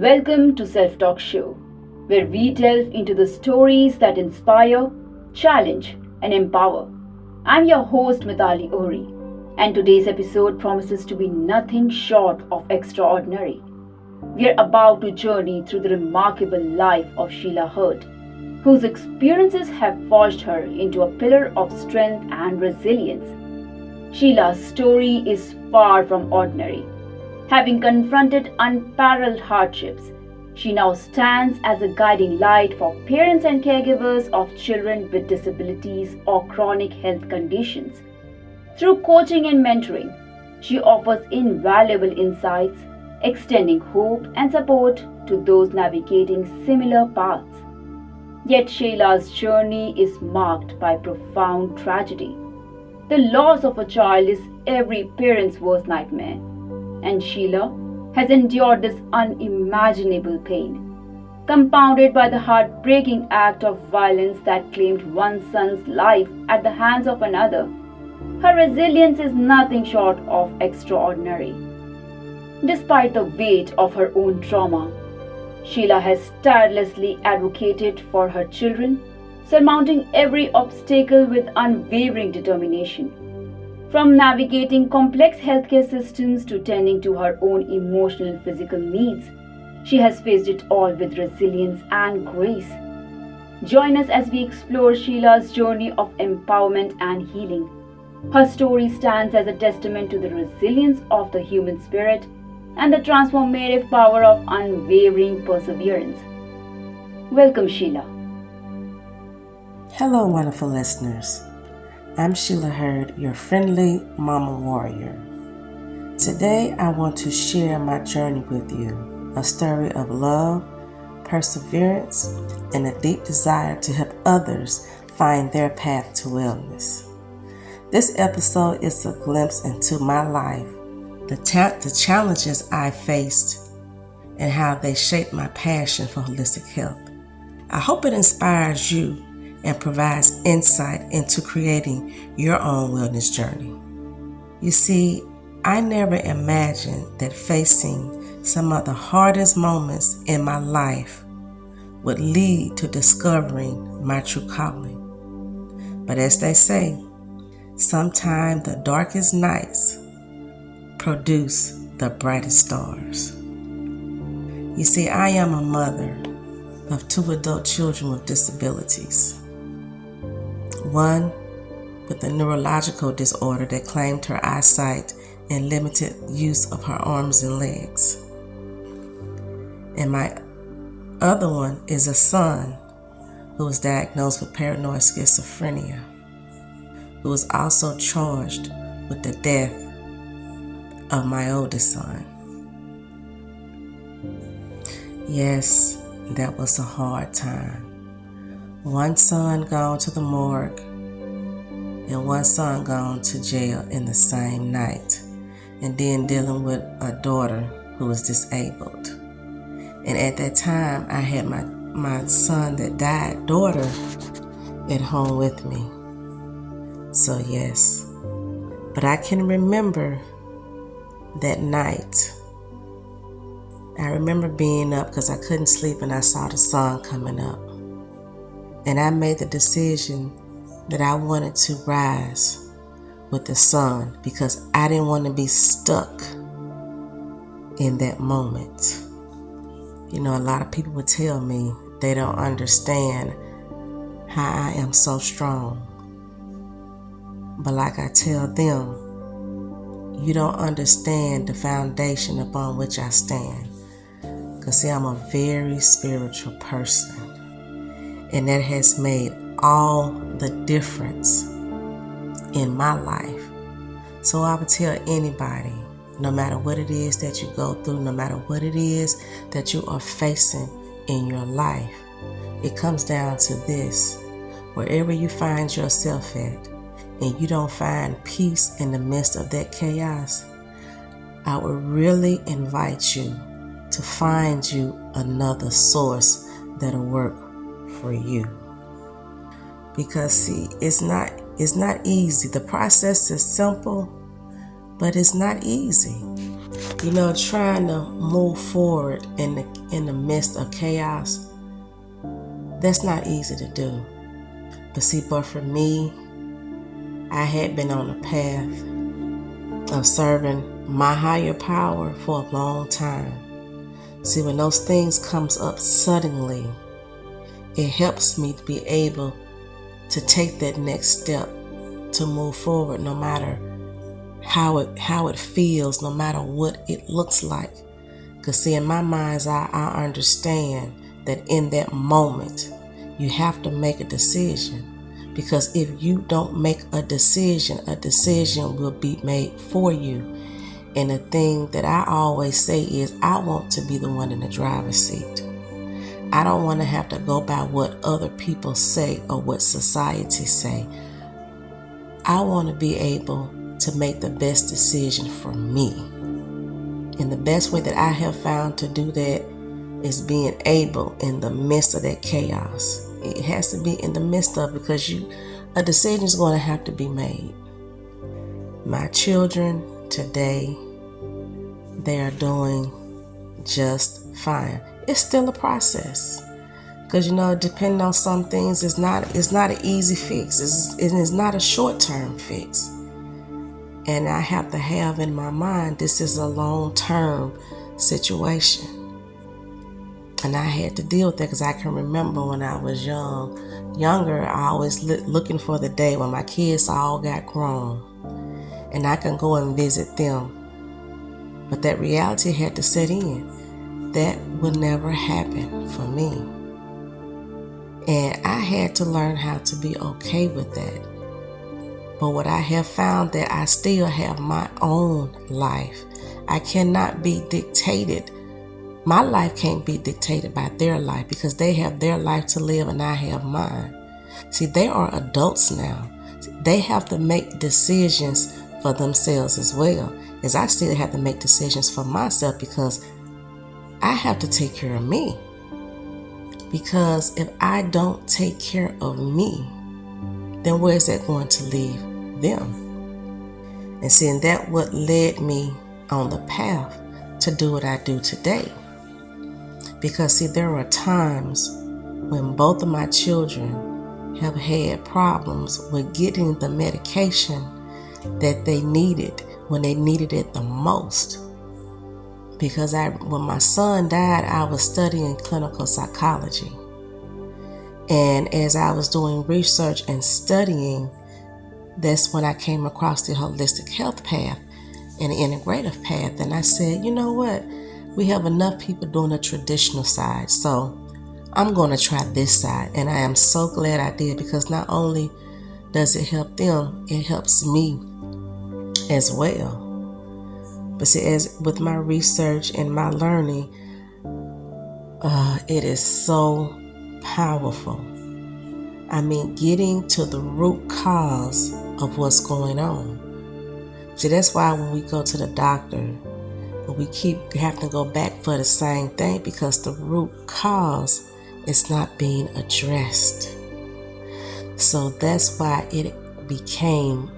Welcome to Self Talk Show, where we delve into the stories that inspire, challenge, and empower. I'm your host, Mithali Ori, and today's episode promises to be nothing short of extraordinary. We are about to journey through the remarkable life of Shelia Heard, whose experiences have forged her into a pillar of strength and resilience. Sheila's story is far from ordinary. Having confronted unparalleled hardships, she now stands as a guiding light for parents and caregivers of children with disabilities or chronic health conditions. Through coaching and mentoring, she offers invaluable insights, extending hope and support to those navigating similar paths. Yet Sheila's journey is marked by profound tragedy. The loss of a child is every parent's worst nightmare, and Shelia has endured this unimaginable pain, compounded by the heartbreaking act of violence that claimed one son's life at the hands of another. Her resilience is nothing short of extraordinary. Despite the weight of her own trauma, Shelia has tirelessly advocated for her children, surmounting every obstacle with unwavering determination. From navigating complex healthcare systems to tending to her own emotional and physical needs, she has faced it all with resilience and grace. Join us as we explore Sheila's journey of empowerment and healing. Her story stands as a testament to the resilience of the human spirit and the transformative power of unwavering perseverance. Welcome, Shelia. Hello, wonderful listeners. I'm Shelia Heard, your friendly mama warrior. Today, I want to share my journey with you, a story of love, perseverance, and a deep desire to help others find their path to wellness. This episode is a glimpse into my life, the challenges I faced, and how they shaped my passion for holistic health. I hope it inspires you and provides insight into creating your own wellness journey. You see, I never imagined that facing some of the hardest moments in my life would lead to discovering my true calling. But as they say, sometimes the darkest nights produce the brightest stars. You see, I am a mother of 2 adult children with disabilities. One with a neurological disorder that claimed her eyesight and limited use of her arms and legs. And my other one is a son who was diagnosed with paranoid schizophrenia, who was also charged with the death of my oldest son. Yes, that was a hard time. One son gone to the morgue and one son gone to jail in the same night, and then dealing with a daughter who was disabled. And at that time, I had my son that died daughter at home with me. So yes, but I can remember that night. I remember being up because I couldn't sleep and I saw the sun coming up. And I made the decision that I wanted to rise with the sun because I didn't want to be stuck in that moment. You know, a lot of people would tell me they don't understand how I am so strong. But like I tell them, you don't understand the foundation upon which I stand. Because see, I'm a very spiritual person. And that has made all the difference in my life. So I would tell anybody, no matter what it is that you go through, no matter what it is that you are facing in your life, it comes down to this. Wherever you find yourself at, and you don't find peace in the midst of that chaos, I would really invite you to find you another source that'll work for you. Because see, it's not easy. The process is simple, but it's not easy. Trying to move forward in the midst of chaos, that's not easy to do. But for me, I had been on a path of serving my higher power for a long time. See, when those things comes up suddenly, it helps me to be able to take that next step to move forward, no matter how it feels, no matter what it looks like. Because see, in my mind's eye, I understand that in that moment, you have to make a decision. Because if you don't make a decision will be made for you. And the thing that I always say is, I want to be the one in the driver's seat. I don't want to have to go by what other people say or what society say. I want to be able to make the best decision for me. And the best way that I have found to do that is being able in the midst of that chaos. It has to be in the midst of, because a decision is going to have to be made. My children today, they are doing just fine. It's still a process. Because depending on some things, it's not an easy fix. It's not a short-term fix. And I have to have in my mind, this is a long-term situation. And I had to deal with that because I can remember when I was younger, I always looking for the day when my kids all got grown and I can go and visit them. But that reality had to set in. That would never happen for me. And I had to learn how to be okay with that. But what I have found, that I still have my own life. I cannot be dictated. My life can't be dictated by their life, because they have their life to live and I have mine. See, they are adults now. They have to make decisions for themselves as well, as I still have to make decisions for myself, because I have to take care of me. Because if I don't take care of me, then where is that going to leave them? And seeing that what led me on the path to do what I do today. Because see, there are times when both of my children have had problems with getting the medication that they needed when they needed it the most. Because when my son died, I was studying clinical psychology. And as I was doing research and studying, that's when I came across the holistic health path and the integrative path. And I said, you know what? We have enough people doing the traditional side, so I'm going to try this side. And I am so glad I did, because not only does it help them, it helps me as well. But see, as with my research and my learning, it is so powerful. I mean, getting to the root cause of what's going on. See, that's why when we go to the doctor, we keep having to go back for the same thing, because the root cause is not being addressed. So that's why it became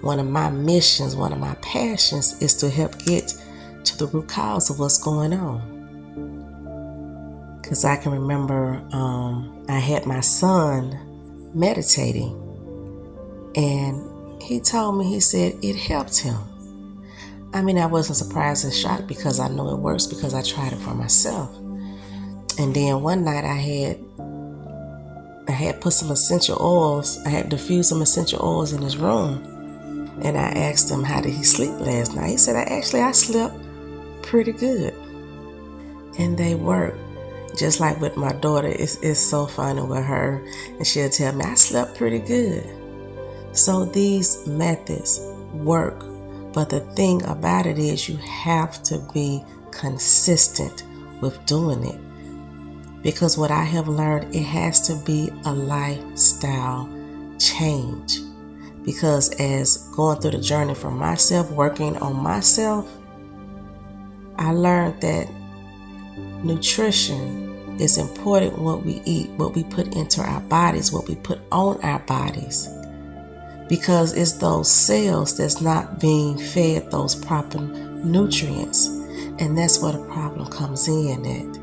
one of my missions, one of my passions, is to help get to the root cause of what's going on. Because I can remember I had my son meditating, and he told me, he said it helped him. I mean, I wasn't surprised and shocked, because I know it works, because I tried it for myself. And then one night I had put some essential oils. I had diffused some essential oils in his room. And I asked him, how did he sleep last night? He said, I slept pretty good. And they work. Just like with my daughter, it's so funny with her. And she'll tell me, I slept pretty good. So these methods work. But the thing about it is, you have to be consistent with doing it. Because what I have learned, it has to be a lifestyle change. Because as going through the journey for myself, working on myself, I learned that nutrition is important. What we eat, what we put into our bodies, what we put on our bodies. Because it's those cells that's not being fed those proper nutrients. And that's where the problem comes in at.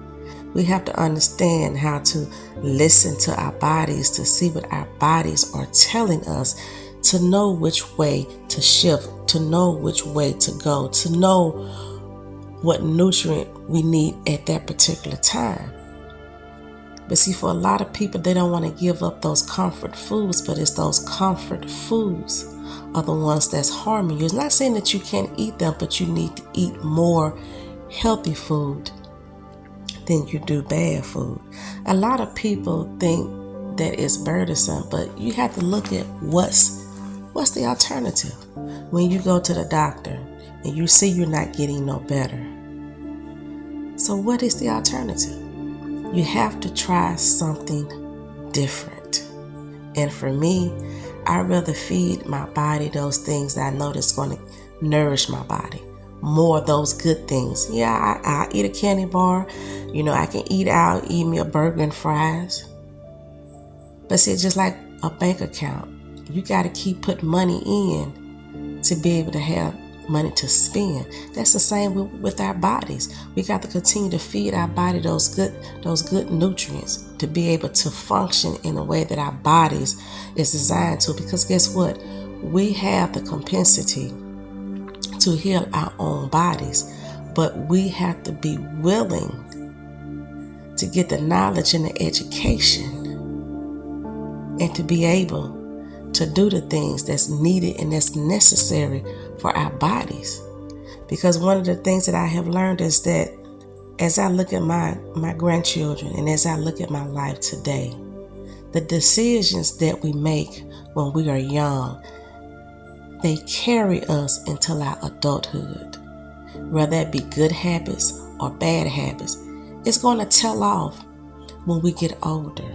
We have to understand how to listen to our bodies, to see what our bodies are telling us, to know which way to shift, to know which way to go, to know what nutrient we need at that particular time. But see, for a lot of people, they don't want to give up those comfort foods, but it's those comfort foods are the ones that's harming you. It's not saying that you can't eat them, but you need to eat more healthy food than you do bad food. A lot of people think that it's burdensome, but you have to look at what's the alternative. When you go to the doctor and you see you're not getting no better, so what is the alternative? You have to try something different. And for me, I'd rather feed my body those things that I know that's going to nourish my body. More of those good things. Yeah, I eat a candy bar. I can eat out, eat me a burger and fries. But see, just like a bank account, you got to keep putting money in to be able to have money to spend. That's the same with our bodies. We got to continue to feed our body those good nutrients to be able to function in a way that our bodies is designed to. Because guess what? We have the capacity to heal our own bodies, but we have to be willing to get the knowledge and the education and to be able to do the things that's needed and that's necessary for our bodies. Because one of the things that I have learned is that as I look at my grandchildren and as I look at my life today, the decisions that we make when we are young, they carry us until our adulthood. Whether that be good habits or bad habits, it's going to tell off when we get older.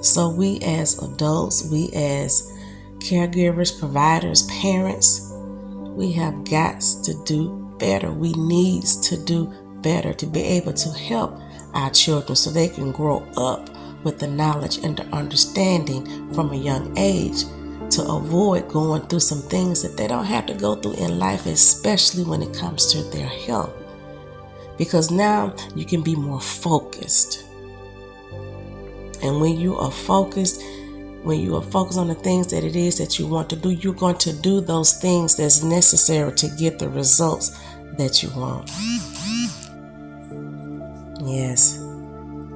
So we as adults, we as caregivers, providers, parents, we have got to do better. We need to do better to be able to help our children so they can grow up with the knowledge and the understanding from a young age to avoid going through some things that they don't have to go through in life, especially when it comes to their health. Because now you can be more focused. And when you are focused on the things that it is that you want to do, you're going to do those things that's necessary to get the results that you want. Yes.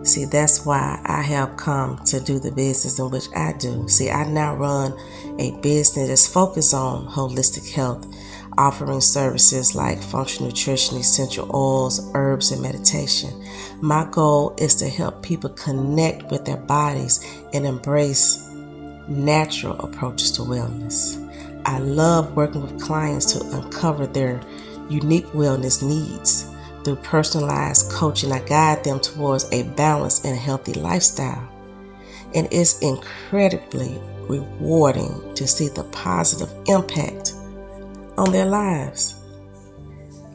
See, that's why I have come to do the business in which I do. See, I now run a business that's focused on holistic health, offering services like functional nutrition, essential oils, herbs, and meditation. My goal is to help people connect with their bodies and embrace natural approaches to wellness. I love working with clients to uncover their unique wellness needs. Through personalized coaching, I guide them towards a balanced and healthy lifestyle. And it's incredibly rewarding to see the positive impact on their lives.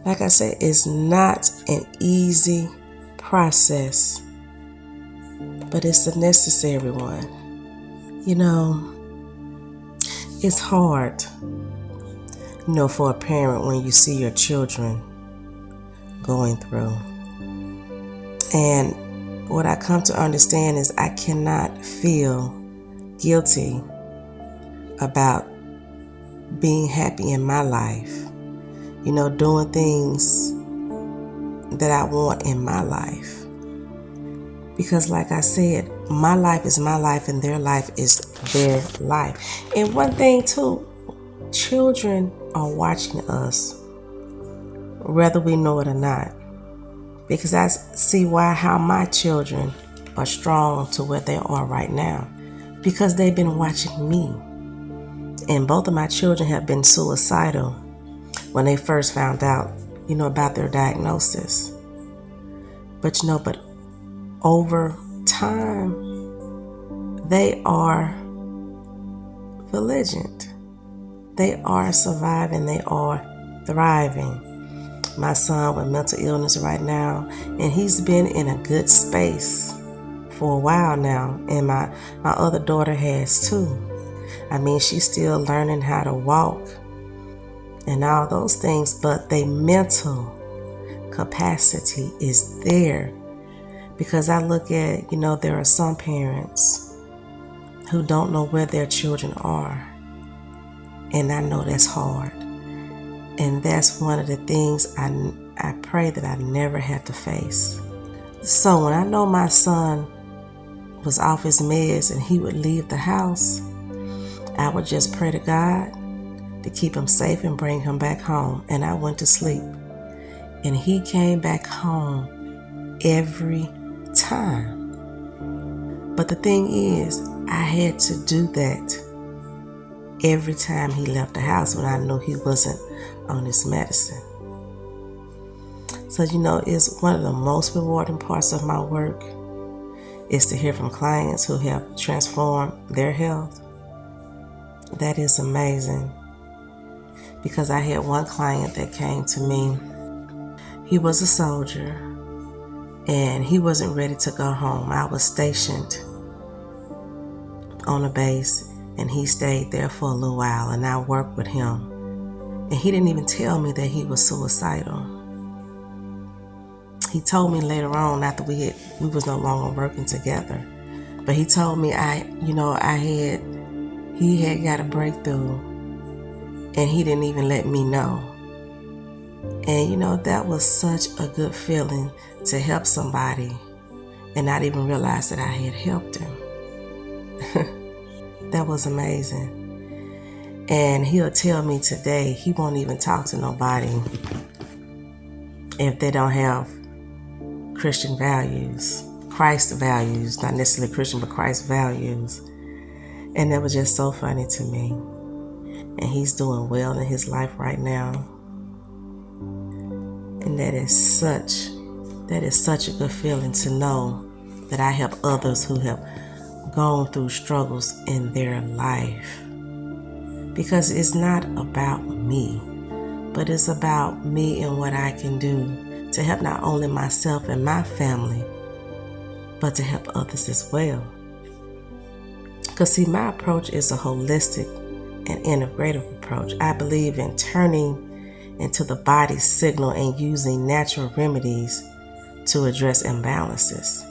Like I said, it's not an easy process, but it's a necessary one. It's hard, for a parent when you see your children going through. And what I come to understand is I cannot feel guilty about being happy in my life, doing things that I want in my life. Because like I said, my life is my life and their life is their life. And one thing too, children are watching us, whether we know it or not. Because I see how my children are strong to where they are right now. Because they've been watching me. And both of my children have been suicidal when they first found out, about their diagnosis. But over time, they are vigilant. They are surviving. They are thriving. My son with mental illness right now, and he's been in a good space for a while now. And my other daughter has too. She's still learning how to walk. and all those things, but their mental capacity is there. Because I look at, there are some parents who don't know where their children are. And I know that's hard. And that's one of the things I pray that I never have to face. So when I know my son was off his meds and he would leave the house, I would just pray to God to keep him safe and bring him back home. And I went to sleep. And he came back home every time. But the thing is, I had to do that every time he left the house when I knew he wasn't on his medicine. So, it's one of the most rewarding parts of my work is to hear from clients who have transformed their health. That is amazing. Because I had one client that came to me. He was a soldier and he wasn't ready to go home. I was stationed on a base and he stayed there for a little while, and I worked with him. And he didn't even tell me that he was suicidal. He told me later on after we was no longer working together. But he told me he had got a breakthrough and he didn't even let me know. And that was such a good feeling to help somebody and not even realize that I had helped him. That was amazing. And he'll tell me today he won't even talk to nobody if they don't have Christian values, Christ values, not necessarily Christian, but Christ values. And that was just so funny to me. And he's doing well in his life right now. And that is such a good feeling to know that I help others who have gone through struggles in their life. Because it's not about me, but it's about me and what I can do to help not only myself and my family, but to help others as well. Because see, my approach is a holistic and integrative approach. I believe in turning into the body's signal and using natural remedies to address imbalances.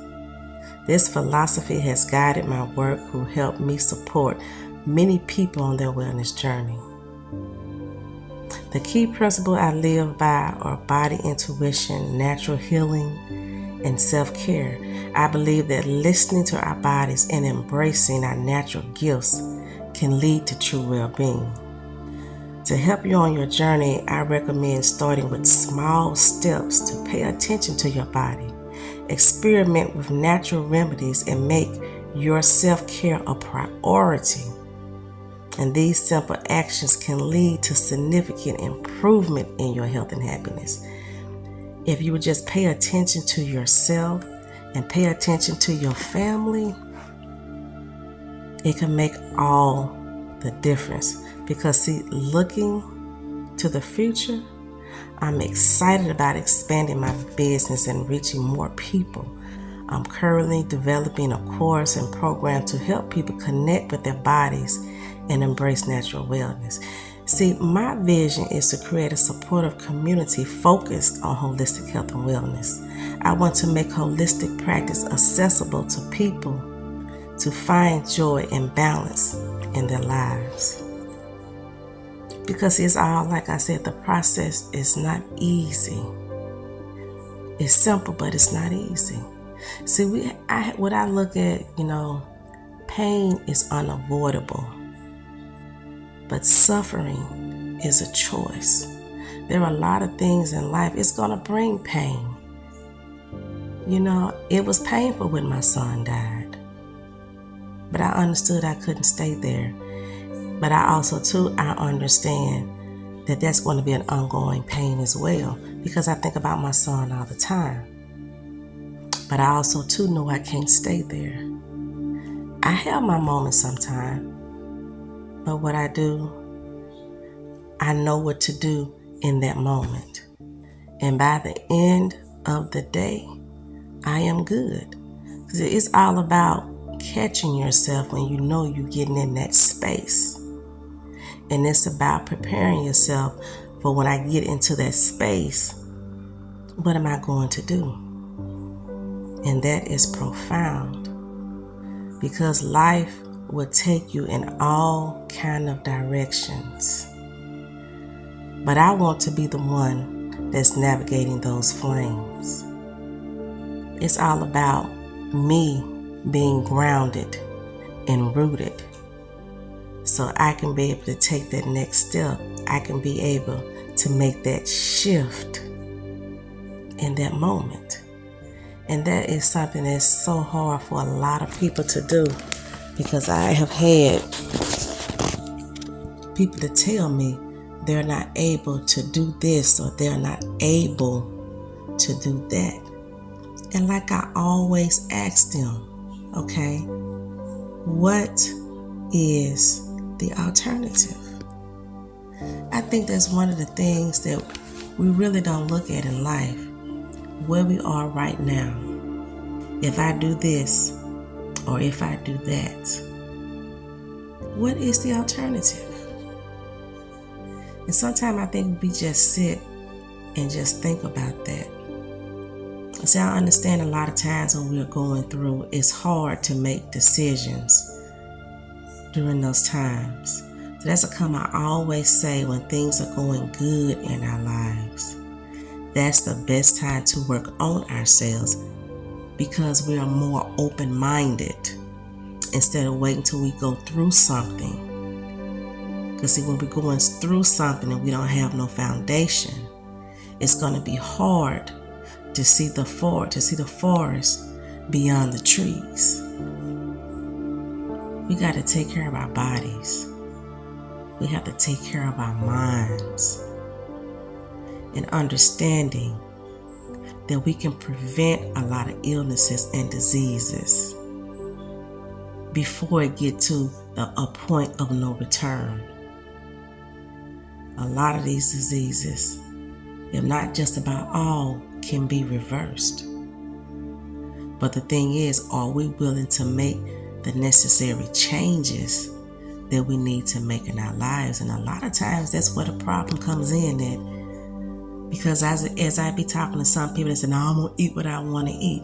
This philosophy has guided my work, who helped me support many people on their wellness journey. The key principle I live by are body intuition, natural healing, and self-care. I believe that listening to our bodies and embracing our natural gifts can lead to true well-being. To help you on your journey, I recommend starting with small steps to pay attention to your body. Experiment with natural remedies and make your self-care a priority. And these simple actions can lead to significant improvement in your health and happiness. If you would just pay attention to yourself and pay attention to your family, it can make all the difference. Because see, looking to the future, I'm excited about expanding my business and reaching more people. I'm currently developing a course and program to help people connect with their bodies and embrace natural wellness. See, my vision is to create a supportive community focused on holistic health and wellness. I want to make holistic practice accessible to people to find joy and balance in their lives. Because it's all, like I said, the process is not easy. It's simple, but it's not easy. See, what I look at, pain is unavoidable, but suffering is a choice. There are a lot of things in life, it's going to bring pain. It was painful when my son died, but I understood I couldn't stay there. But I also, too, I understand that that's going to be an ongoing pain as well, because I think about my son all the time. But I also, too, know I can't stay there. I have my moments sometimes, but what I do, I know what to do in that moment. And by the end of the day, I am good. Because it's all about catching yourself when you know you're getting in that space. And it's about preparing yourself But when I get into that space, what am I going to do? And that is profound, because life will take you in all kind of directions. But I want to be the one that's navigating those flames. It's all about me being grounded and rooted, so I can be able to take that next step. I can be able to make that shift in that moment. And that is something that's so hard for a lot of people to do, because I have had people to tell me they're not able to do this or they're not able to do that. And like I always ask them, okay, what is the alternative? I think that's one of the things that we really don't look at in life. Where we are right now. If I do this or if I do that, what is the alternative? And sometimes I think we just sit and just think about that. See, I understand a lot of times when we're going through, it's hard to make decisions during those times. So that's a comment I always say when things are going good in our lives. That's the best time to work on ourselves, because we are more open-minded instead of waiting till we go through something. Because see, when we're going through something and we don't have no foundation, it's going to be hard to see the forest beyond the trees. We got to take care of our bodies. We have to take care of our minds. And understanding that we can prevent a lot of illnesses and diseases before it gets to a point of no return. A lot of these diseases, if not just about all, can be reversed. But the thing is, are we willing to make the necessary changes that we need to make in our lives? And a lot of times that's where the problem comes in, that because as I be talking to some people that say, no, I'm going to eat what I want to eat.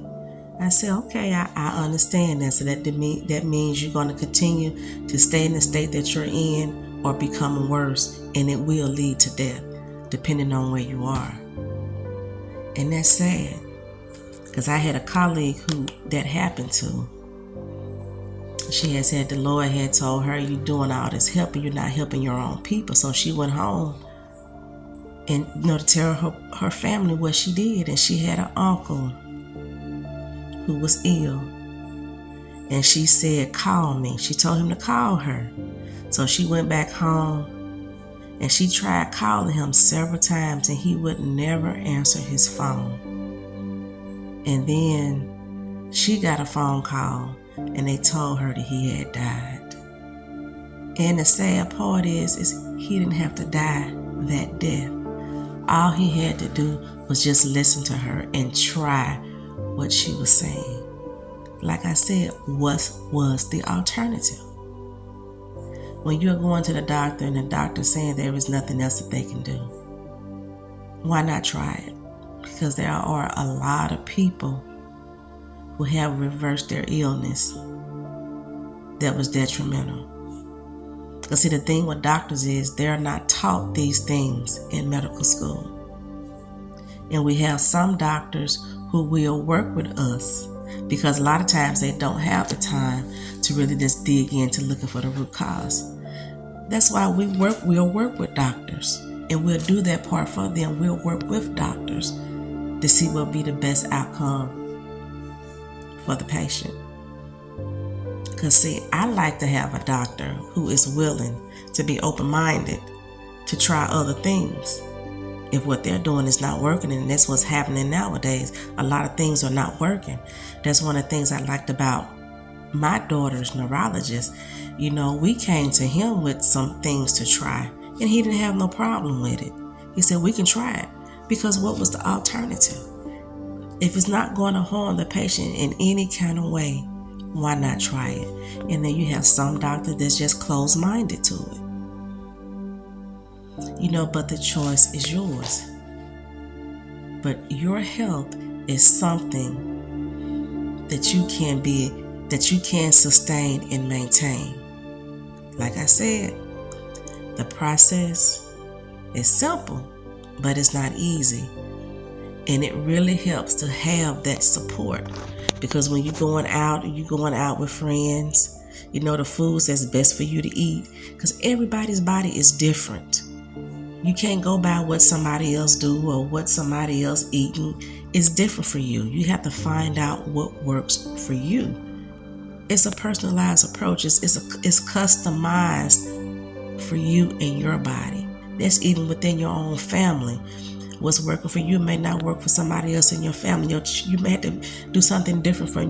I say, okay, I understand that. So that means you're going to continue to stay in the state that you're in or becoming worse, and it will lead to death, depending on where you are. And that's sad, because I had a colleague who that happened to. She had said the Lord had told her, you're doing all this helping, you're not helping your own people. So she went home and to tell her family what she did. And she had an uncle who was ill. And she said, call me. She told him to call her. So she went back home and she tried calling him several times, and he would never answer his phone. And then she got a phone call and they told her that he had died. And the sad part is he didn't have to die that death. All he had to do was just listen to her and try what she was saying. Like I said, what was the alternative? When you're going to the doctor and the doctor's saying there is nothing else that they can do, why not try it? Because there are a lot of people who have reversed their illness that was detrimental. Because see, the thing with doctors is they're not taught these things in medical school. And we have some doctors who will work with us because a lot of times they don't have the time to really just dig into looking for the root cause. That's why we'll work with doctors, and we'll do that part for them. We'll work with doctors to see what will be the best outcome for the patient. Because see, I like to have a doctor who is willing to be open-minded to try other things. If what they're doing is not working, and that's what's happening nowadays, a lot of things are not working. That's one of the things I liked about my daughter's neurologist. You know, we came to him with some things to try, and he didn't have no problem with it. He said, we can try it, because what was the alternative? If it's not going to harm the patient in any kind of way, why not try it? And then you have some doctors that's just closed-minded to it. But the choice is yours. But your health is something that you can sustain and maintain. Like I said, the process is simple, but it's not easy. And it really helps to have that support, because when you're going out with friends, the foods that's best for you to eat, because everybody's body is different. You can't go by what somebody else do or what somebody else eating. Is different for you. You have to find out what works for you. It's a personalized approach. It's customized for you and your body. That's even within your own family. What's working for you may not work for somebody else in your family. You may have to do something different for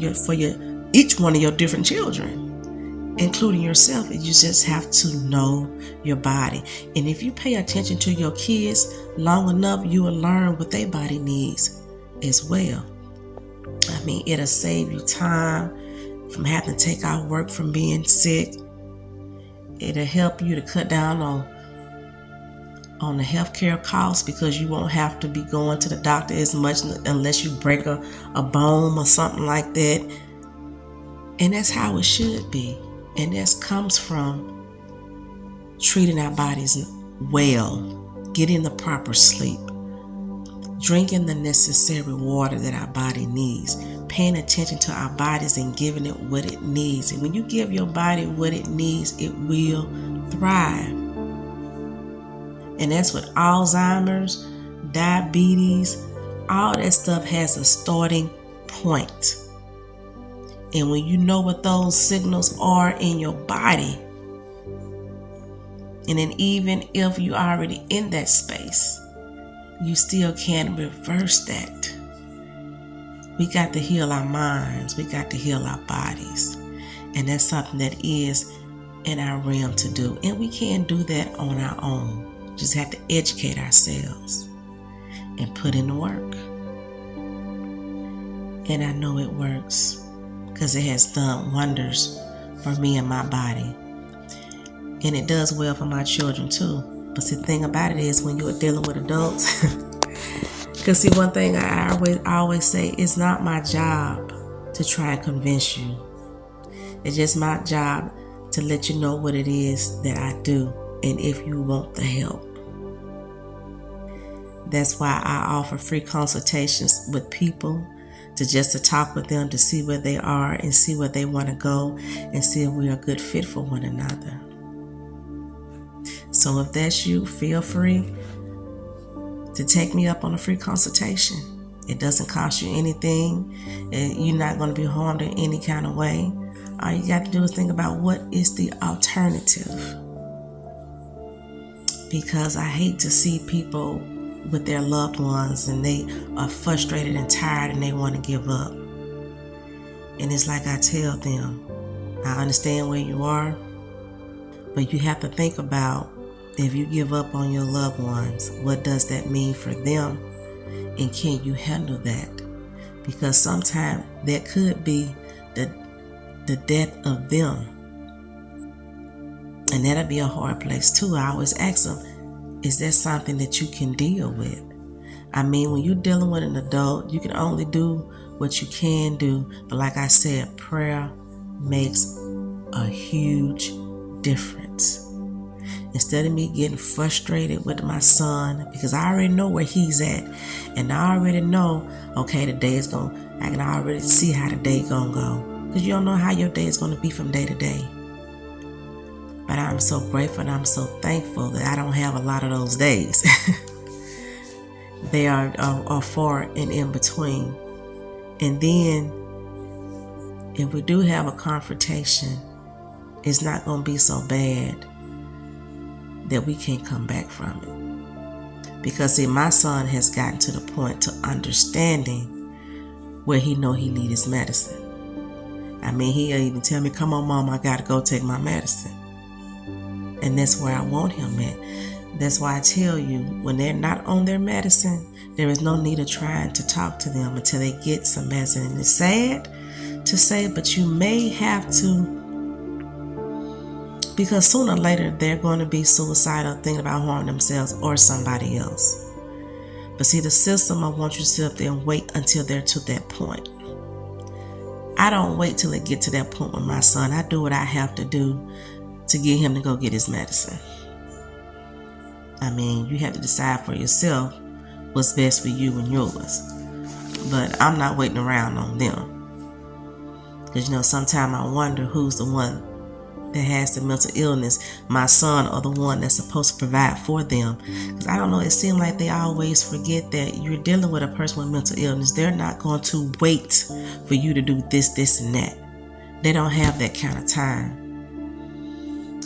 each one of your different children, including yourself. You just have to know your body. And if you pay attention to your kids long enough, you will learn what their body needs as well. It'll save you time from having to take out work from being sick. It'll help you to cut down on the healthcare costs, because you won't have to be going to the doctor as much unless you break a bone or something like that. And that's how it should be. And that comes from treating our bodies well, getting the proper sleep, drinking the necessary water that our body needs, paying attention to our bodies and giving it what it needs. And when you give your body what it needs, it will thrive. And that's what Alzheimer's, diabetes, all that stuff has a starting point. And when you know what those signals are in your body, and then even if you're already in that space, you still can reverse that. We got to heal our minds. We got to heal our bodies. And that's something that is in our realm to do. And we can do that on our own. Just have to educate ourselves and put in the work. And I know it works, because it has done wonders for me and my body. And it does well for my children too. But the thing about it is, when you're dealing with adults, because see, one thing I always say, it's not my job to try and convince you. It's just my job to let you know what it is that I do, and if you want the help. That's why I offer free consultations with people, to talk with them, to see where they are and see where they want to go, and see if we are a good fit for one another. So if that's you, feel free to take me up on a free consultation. It doesn't cost you anything, and you're not going to be harmed in any kind of way. All you got to do is think about what is the alternative. Because I hate to see people with their loved ones and they are frustrated and tired and they want to give up. And it's like I tell them, I understand where you are, but you have to think about, if you give up on your loved ones, what does that mean for them? And can you handle that? Because sometimes that could be the death of them. And that'll be a hard place too. I always ask them, is that something that you can deal with? When you're dealing with an adult, you can only do what you can do. But like I said, prayer makes a huge difference. Instead of me getting frustrated with my son, because I already know where he's at, and I already know, okay, I can already see how the day gonna go. Because you don't know how your day is gonna be from day to day. But I'm so grateful and I'm so thankful that I don't have a lot of those days. They are far and in between. And then, if we do have a confrontation, it's not going to be so bad that we can't come back from it. Because see, my son has gotten to the point to understanding where he know he need his medicine. He'll even tell me, come on, Mom, I got to go take my medicine. And that's where I want him at. That's why I tell you, when they're not on their medicine, there is no need of trying to talk to them until they get some medicine. And it's sad to say, but you may have to Because sooner or later, they're going to be suicidal, thinking about harming themselves or somebody else. But see, the system, I want you to sit up there and wait until they're to that point. I don't wait till it get to that point with my son. I do what I have to do to get him to go get his medicine. I mean, you have to decide for yourself what's best for you and yours. But I'm not waiting around on them. Because, sometimes I wonder who's the one that has the mental illness, my son or the one that's supposed to provide for them. Because I don't know, it seems like they always forget that you're dealing with a person with mental illness. They're not going to wait for you to do this, and that. They don't have that kind of time.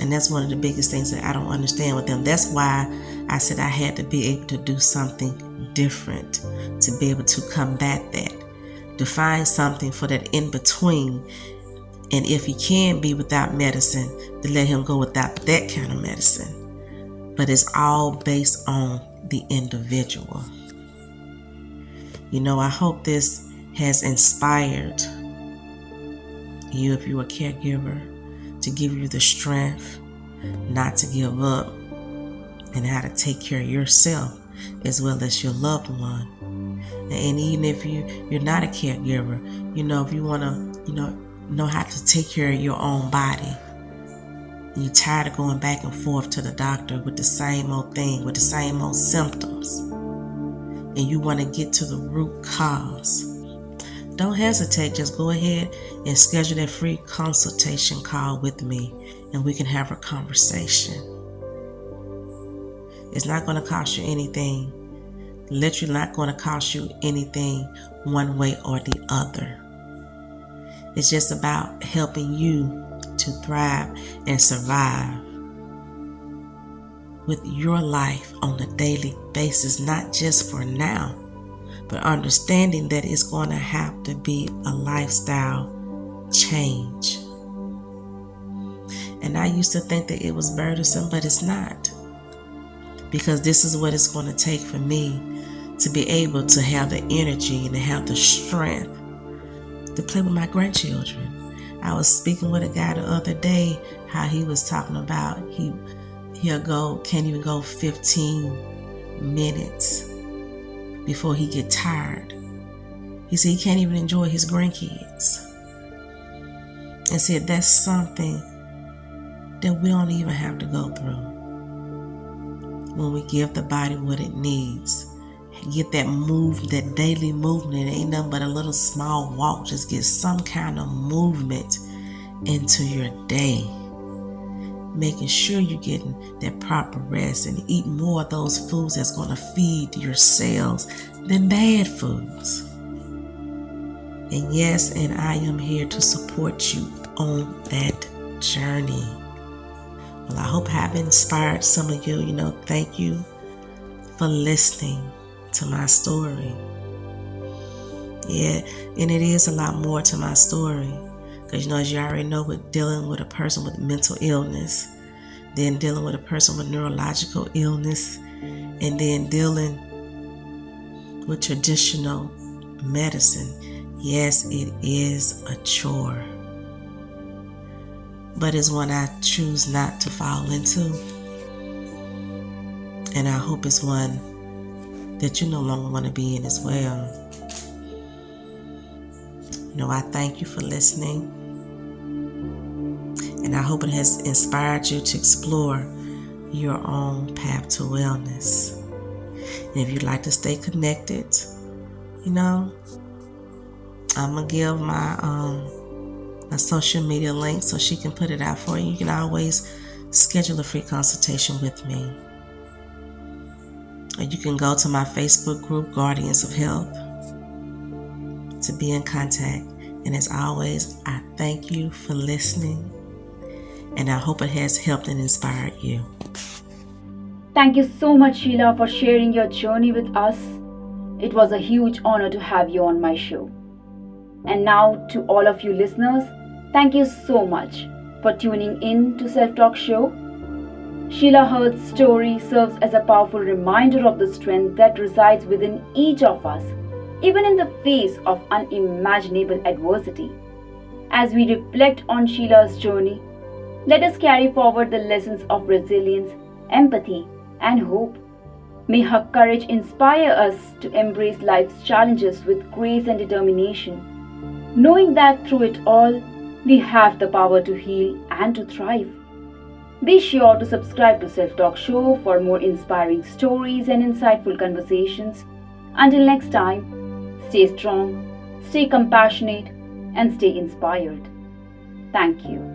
And that's one of the biggest things that I don't understand with them. That's why I said I had to be able to do something different to be able to combat that, to find something for that in between. And if he can be without medicine, to let him go without that kind of medicine. But it's all based on the individual. I hope this has inspired you, if you're a caregiver, to give you the strength not to give up and how to take care of yourself as well as your loved one. And even if you're not a caregiver, if you want to, know how to take care of your own body. And you're tired of going back and forth to the doctor with the same old thing, with the same old symptoms, and you want to get to the root cause. Don't hesitate. Just go ahead and schedule that free consultation call with me, and we can have a conversation. It's not going to cost you anything. Literally not going to cost you anything one way or the other. It's just about helping you to thrive and survive with your life on a daily basis, not just for now, but understanding that it's going to have to be a lifestyle change. And I used to think that it was burdensome, but it's not. Because this is what it's going to take for me to be able to have the energy and to have the strength to play with my grandchildren. I was speaking with a guy the other day, how he was talking about can't even go 15 minutes before he get tired. He said he can't even enjoy his grandkids. And said that's something that we don't even have to go through when we give the body what it needs. Get that daily movement. It ain't nothing but a little small walk. Just get some kind of movement into your day. Making sure you're getting that proper rest and eat more of those foods that's going to feed your cells than bad foods. And yes, and I am here to support you on that journey. Well, I hope I have inspired some of you. Thank you for listening to my story. Yeah, and it is a lot more to my story. Because as you already know, with dealing with a person with mental illness, then dealing with a person with neurological illness, and then dealing with traditional medicine, yes, it is a chore. But it's one I choose not to fall into. And I hope it's one that you no longer want to be in as well. I thank you for listening. And I hope it has inspired you to explore your own path to wellness. And if you'd like to stay connected, I'm going to give my a social media link so she can put it out for you. You can always schedule a free consultation with me. Or you can go to my Facebook group, Guardians of Health, to be in contact. And as always, I thank you for listening. And I hope it has helped and inspired you. Thank you so much, Sheila, for sharing your journey with us. It was a huge honor to have you on my show. And now, to all of you listeners, thank you so much for tuning in to Self Talk Show. Shelia Heard's story serves as a powerful reminder of the strength that resides within each of us, even in the face of unimaginable adversity. As we reflect on Sheila's journey, Let us carry forward the lessons of resilience, empathy, and hope. May her courage inspire us to embrace life's challenges with grace and determination, knowing that through it all, we have the power to heal and to thrive. Be sure to subscribe to Self Talk Show for more inspiring stories and insightful conversations. Until next time, stay strong, stay compassionate, and stay inspired. Thank you.